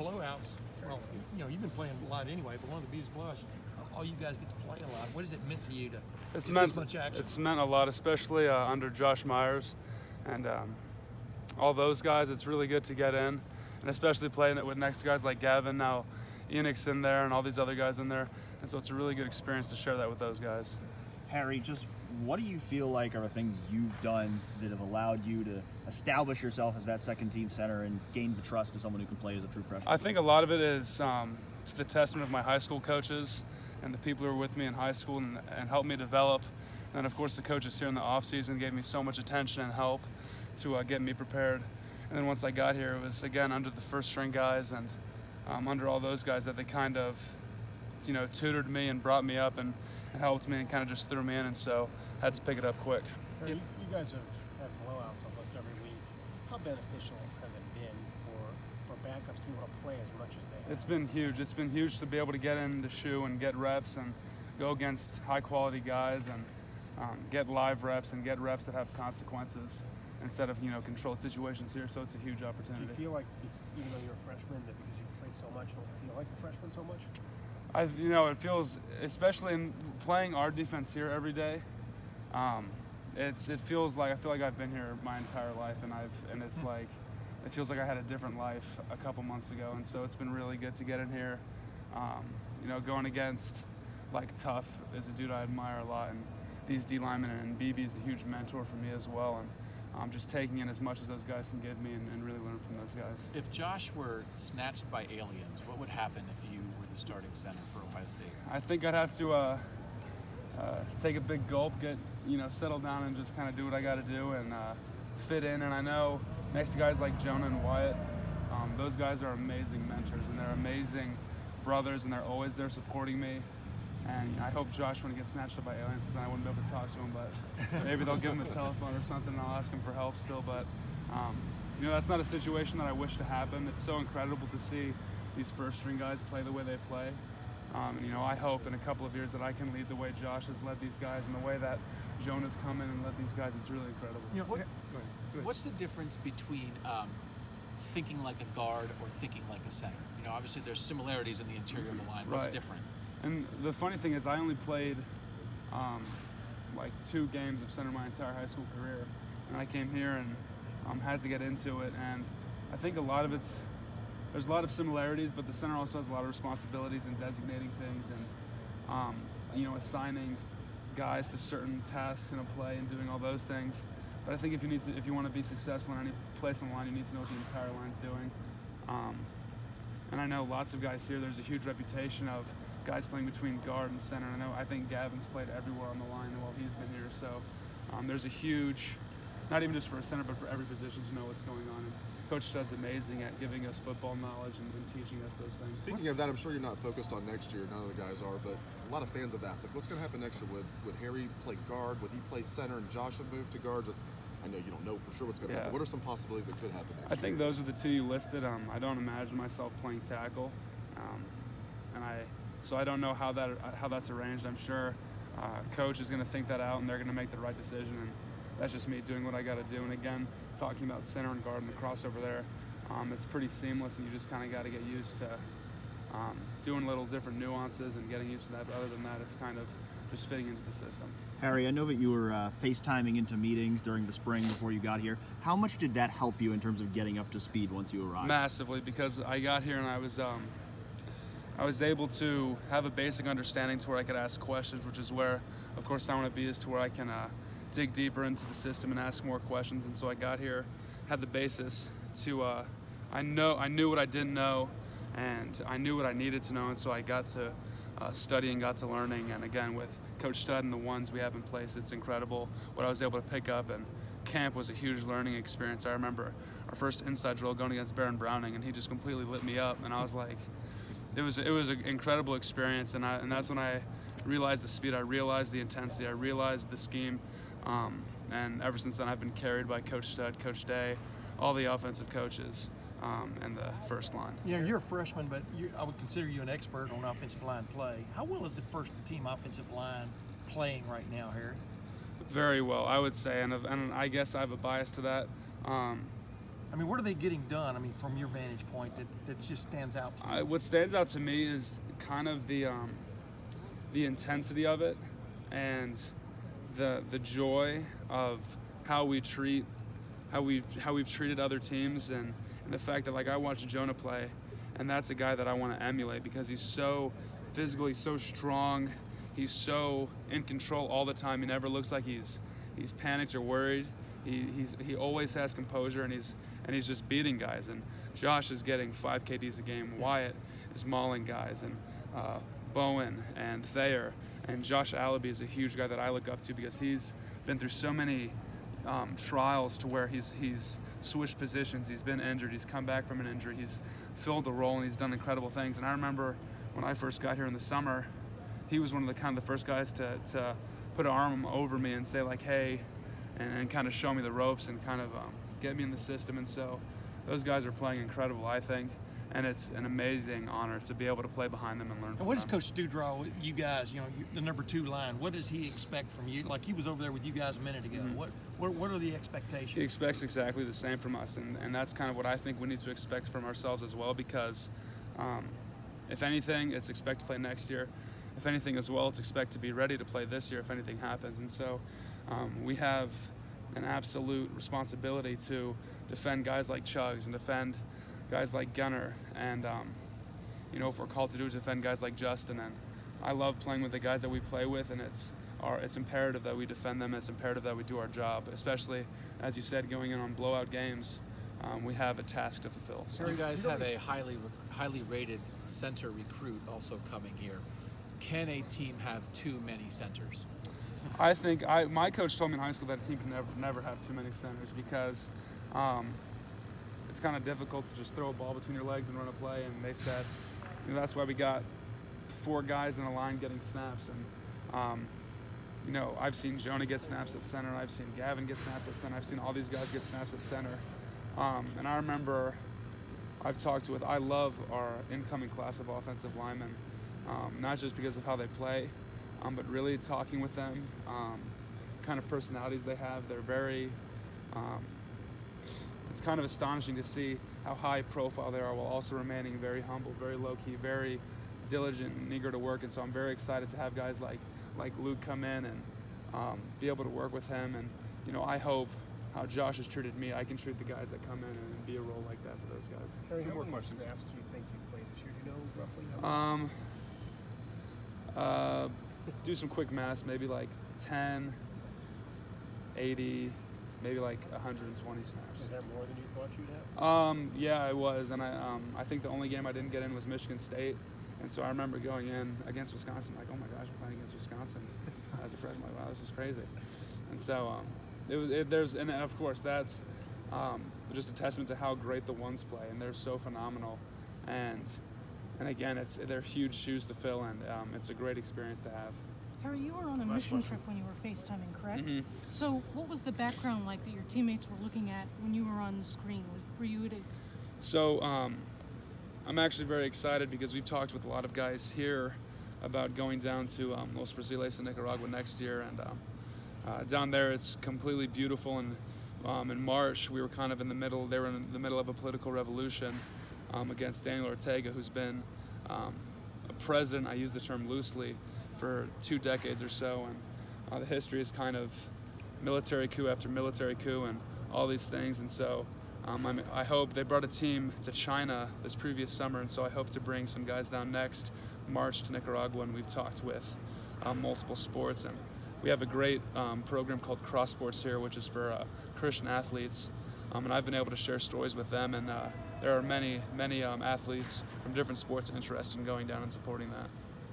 blowouts, well, you've been playing a lot anyway, but one of the biggest blowouts, all you guys get to play a lot. What has it meant to you to get this much action? It's meant a lot, especially under Josh Myers and all those guys. It's really good to get in, and especially playing it with next to guys like Gavin, now Enoch's in there, and all these other guys in there. And so it's a really good experience to share that with those guys. Harry, just what do you feel like are the things you've done that have allowed you to establish yourself as that second-team center and gain the trust of someone who can play as a true freshman? I think a lot of it is to the testament of my high school coaches and the people who were with me in high school and helped me develop. And, of course, the coaches here in the offseason gave me so much attention and help to get me prepared. And then once I got here, it was, again, under the first-string guys and under all those guys that they kind of, tutored me and brought me up and helped me and kind of just threw me in. And so I had to pick it up quick. You guys have had blowouts almost every week. How beneficial has it been for backups to be able to play as much as they have? It's been huge. It's been huge to be able to get in the shoe and get reps and go against high-quality guys and get live reps and get reps that have consequences instead of, controlled situations here. So it's a huge opportunity. Do you feel like, even though you're a freshman, that because you've played so much, you don't feel like a freshman so much? It feels, especially in playing our defense here every day, it feels like I feel like I've been here my entire life, and it's like it feels like I had a different life a couple months ago, and so it's been really good to get in here. Going against Tough is a dude I admire a lot, and these D linemen, and BB is a huge mentor for me as well, and just taking in as much as those guys can give me and really learn from those guys. If Josh were snatched by aliens, what would happen if you were the starting center for Ohio State? I think I'd have to take a big gulp, get settle down, and just kind of do what I got to do and fit in. And I know next to guys like Jonah and Wyatt, those guys are amazing mentors and they're amazing brothers, and they're always there supporting me. And I hope Josh wouldn't get snatched up by aliens, because then I wouldn't be able to talk to him. But maybe they'll give him a telephone or something, and I'll ask him for help still. But that's not a situation that I wish to happen. It's so incredible to see these first-string guys play the way they play. I hope in a couple of years that I can lead the way Josh has led these guys, and the way that Jonah's come in and led these guys. It's really incredible. What's the difference between thinking like a guard or thinking like a center? Obviously there's similarities in the interior of the line. What's different? And the funny thing is, I only played 2 games of center my entire high school career, and I came here and had to get into it. And I think there's a lot of similarities, but the center also has a lot of responsibilities in designating things and assigning guys to certain tasks in a play and doing all those things. But I think if you want to be successful in any place on the line, you need to know what the entire line's doing. And I know lots of guys here. There's a huge reputation of guys playing between guard and center. I think Gavin's played everywhere on the line while he's been here. So there's a huge, not even just for a center, but for every position to know what's going on. And Coach Stud's amazing at giving us football knowledge and teaching us those things. Speaking of that, I'm sure you're not focused on next year. None of the guys are, but a lot of fans have asked, what's going to happen next year? Would Harry play guard? Would he play center and Josh would move to guard? I know you don't know for sure what's going to happen. What are some possibilities that could happen next year? I think those are the 2 you listed. I don't imagine myself playing tackle, so I don't know how that's arranged. I'm sure Coach is going to think that out, and they're going to make the right decision. And that's just me doing what I got to do. And again, talking about center and guard and the crossover there, it's pretty seamless, and you just kind of got to get used to doing little different nuances and getting used to that. But other than that, it's kind of just fitting into the system. Harry, I know that you were FaceTiming into meetings during the spring before you got here. How much did that help you in terms of getting up to speed once you arrived? Massively, because I got here and I was able to have a basic understanding to where I could ask questions, which is where, of course, I want to be, is to where I can dig deeper into the system and ask more questions. And so I got here, had the basis to, I knew what I didn't know, and I knew what I needed to know, and so I got to study and got to learning. And again, with Coach Stud and the ones we have in place, it's incredible what I was able to pick up. And camp was a huge learning experience. I remember our first inside drill going against Baron Browning, and he just completely lit me up, and I was like, it was an incredible experience. And that's when I realized the speed, I realized the intensity, I realized the scheme, and ever since then I've been carried by Coach Stud, Coach Day, all the offensive coaches, and the first line. You're a freshman, but I would consider you an expert on offensive line play. How well is the first team offensive line playing right now, Harry? Very well, I would say, and I guess I have a bias to that. I mean, what are they getting done? I mean, from your vantage point, that just stands out to you? What stands out to me is kind of the intensity of it, and the joy of how we've treated other teams, and the fact that, like, I watched Jonah play, and that's a guy that I want to emulate because he's so physical, he's so strong, he's so in control all the time. He never looks like he's panicked or worried. He always has composure, and he's just beating guys. And Josh is getting 5 KDs a game. Wyatt is mauling guys, and Bowen and Thayer, and Josh Allaby is a huge guy that I look up to because he's been through so many trials to where he's switched positions, he's been injured, he's come back from an injury, he's filled a role, and he's done incredible things. And I remember when I first got here in the summer, he was one of the first guys to put an arm over me and say, like, hey, and kind of show me the ropes and kind of get me in the system. And so those guys are playing incredible, I think, and it's an amazing honor to be able to play behind them and learn from And what does them. Coach Stu draw you guys, the number 2 line, what does he expect from you? Like, he was over there with you guys a minute ago. Mm-hmm. What are the expectations? He expects exactly the same from us, and that's kind of what I think we need to expect from ourselves as well, because if anything, it's expect to play next year. If anything as well, it's expect to be ready to play this year if anything happens. And so we have an absolute responsibility to defend guys like Chugs and defend guys like Gunner, and if we're called to do it, defend guys like Justin. And I love playing with the guys that we play with, and it's imperative that we defend them. It's imperative that we do our job, especially, as you said, going in on blowout games. We have a task to fulfill. So you guys have a highly rated center recruit also coming here. Can a team have too many centers? I think my coach told me in high school that a team can never have too many centers because it's kind of difficult to just throw a ball between your legs and run a play. And they said that's why we got 4 guys in a line getting snaps. And I've seen Jonah get snaps at center. I've seen Gavin get snaps at center. I've seen all these guys get snaps at center. And I remember I love our incoming class of offensive linemen, not just because of how they play, but really talking with them, kind of personalities they have. They're very, it's kind of astonishing to see how high profile they are while also remaining very humble, very low-key, very diligent and eager to work. And so I'm very excited to have guys like Luke come in and be able to work with him. And, I hope how Josh has treated me, I can treat the guys that come in and be a role like that for those guys. Harry, how many snaps do you think you played this year? Do you know roughly how many? Do some quick math, maybe like 10, 80, maybe like 120 snaps. Is that more than you thought you'd have? Yeah, I was, and I think the only game I didn't get in was Michigan State, and so I remember going in against Wisconsin, like, oh my gosh, we're playing against Wisconsin as a freshman. Like, wow, this is crazy. And so and of course that's just a testament to how great the ones play, and they're so phenomenal, and again, they're huge shoes to fill, and it's a great experience to have. Harry, you were on a mission trip when you were FaceTiming, correct? Mm-hmm. So what was the background like that your teammates were looking at when you were on the screen? Were you at a... So I'm actually very excited because we've talked with a lot of guys here about going down to Los Brasiles in Nicaragua next year, and down there it's completely beautiful. And in March we were kind of in the middle. They were in the middle of a political revolution against Daniel Ortega, who's been a president, I use the term loosely, for 2 decades or so, and the history is kind of military coup after military coup and all these things. And so I hope they brought a team to China this previous summer, and so I hope to bring some guys down next March to Nicaragua, and we've talked with multiple sports, and we have a great program called Cross Sports here, which is for Christian athletes, and I've been able to share stories with them, and there are many athletes from different sports interested in going down and supporting that.